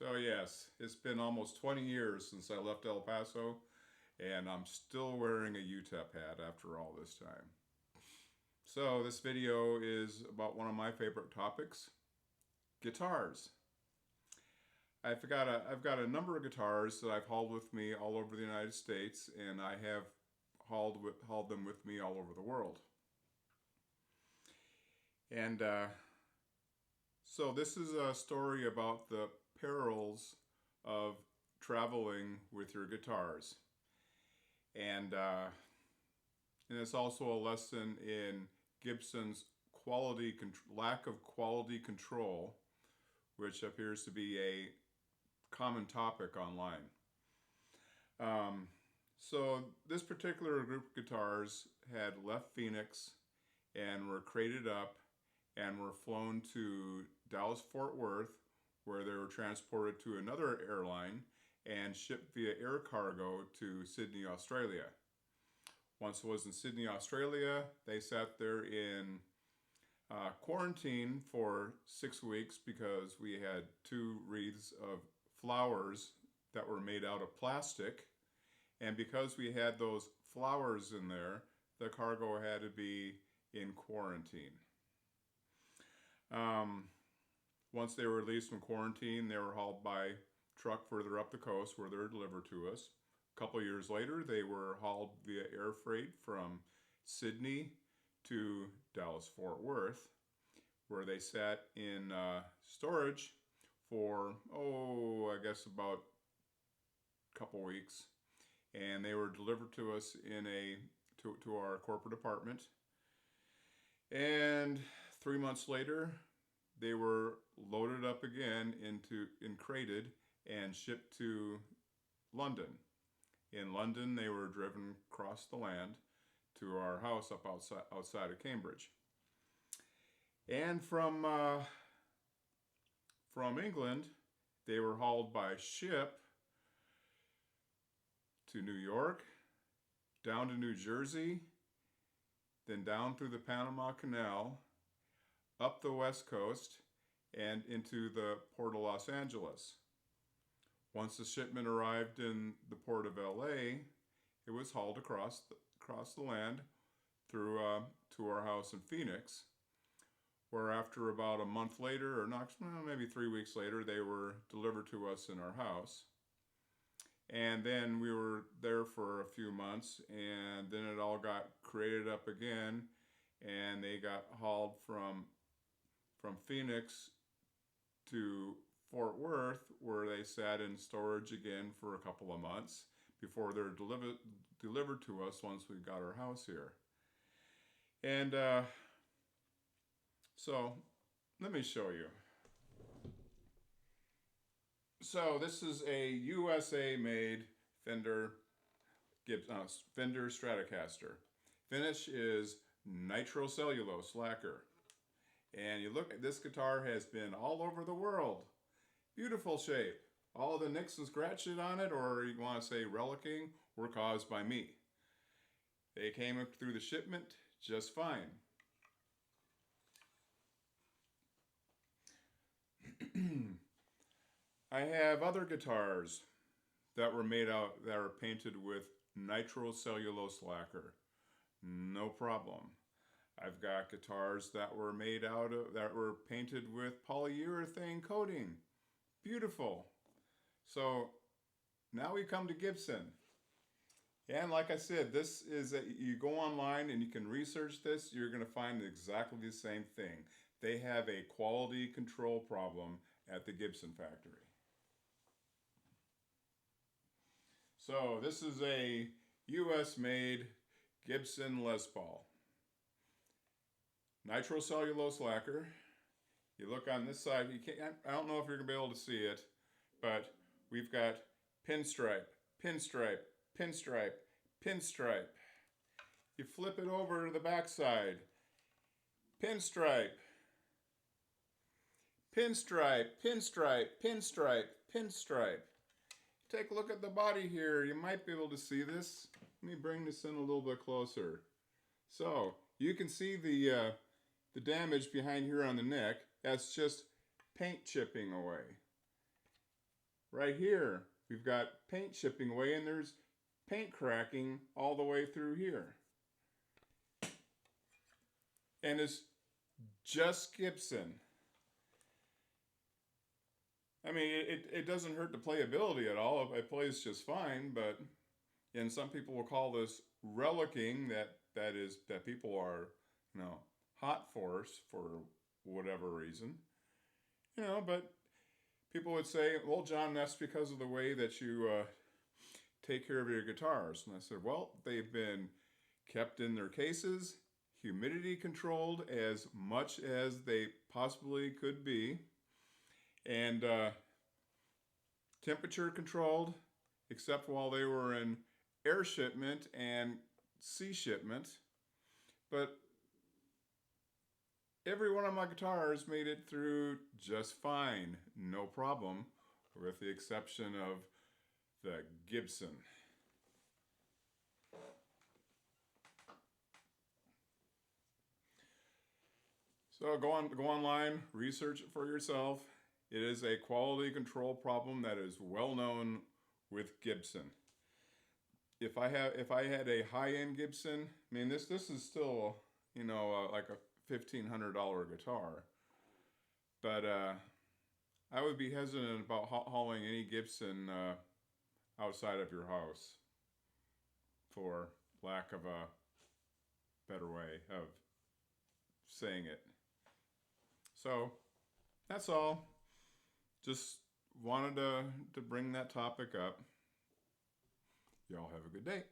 So yes, it's been almost 20 years since I left El Paso, and I'm still wearing a UTEP hat after all this time. So this video is about one of my favorite topics, guitars. I've got a number of guitars that I've hauled with me all over the United States, and I have hauled them with me all over the world. And so this is a story about the perils of traveling with your guitars. And, uh, and it's also a lesson in Gibson's lack of quality control, which appears to be a common topic online. So this particular group of guitars had left Phoenix and were crated up and were flown to Dallas Fort Worth, where they were transported to another airline and shipped via air cargo to Sydney, Australia. Once it was in Sydney, Australia, they sat there in quarantine for 6 weeks because we had two wreaths of flowers that were made out of plastic. And because we had those flowers in there, the cargo had to be in quarantine. Once they were released from quarantine, they were hauled by truck further up the coast where they were delivered to us. A couple years later, they were hauled via air freight from Sydney to Dallas Fort Worth, where they sat in storage for, I guess about a couple weeks. And they were delivered to us to our corporate apartment. And 3 months later, they were loaded up again and crated and shipped to London. In London, they were driven across the land to our house up outside of Cambridge. And from England, they were hauled by ship to New York, down to New Jersey, then down through the Panama Canal, up the West Coast, and into the Port of Los Angeles. Once the shipment arrived in the Port of LA, it was hauled across the land through to our house in Phoenix, where after about a month later, or not, maybe 3 weeks later, they were delivered to us in our house. And then we were there for a few months, and then it all got created up again, and they got hauled from Phoenix to Fort Worth, where they sat in storage again for a couple of months before they're delivered to us once we got our house here. And so let me show you. So this is a USA made Fender Stratocaster. Finish is nitrocellulose lacquer. And you look at this guitar, has been all over the world. Beautiful shape. All the nicks and scratches on it, or you want to say relicking, were caused by me. They came up through the shipment just fine. I have other guitars that are painted with nitrocellulose lacquer. No problem. I've got guitars that were painted with polyurethane coating. Beautiful. So now we come to Gibson. And like I said, you go online and you can research this, you're going to find exactly the same thing. They have a quality control problem at the Gibson factory. So this is a US made Gibson Les Paul. Nitrocellulose lacquer. You look on this side, I don't know if you're going to be able to see it, but we've got pinstripe, pinstripe, pinstripe, pinstripe. You flip it over to the back side. Pinstripe, pinstripe, pinstripe, pinstripe, pinstripe. Take a look at the body here. You might be able to see this. Let me bring this in a little bit closer. So you can see the damage behind here on the neck. That's just paint chipping away. right here, we've got paint chipping away, and there's paint cracking all the way through here. And it's just Gibson. I mean, it doesn't hurt the playability at all. It plays just fine, but and some people will call this relicking. That people are, you know, hot for whatever reason, you know. But people would say, "Well, John, that's because of the way that you take care of your guitars." And I said, "Well, they've been kept in their cases, humidity controlled as much as they possibly could be, and temperature controlled, except while they were in air shipment and sea shipment. But every one of my guitars made it through just fine, no problem, with the exception of the Gibson." So go online, research it for yourself. It is a quality control problem that is well known with Gibson. If I had a high end Gibson, I mean this is still, you know, like a $1,500 guitar, but I would be hesitant about hauling any Gibson outside of your house, for lack of a better way of saying it. So that's all. Just wanted to bring that topic up. Y'all have a good day.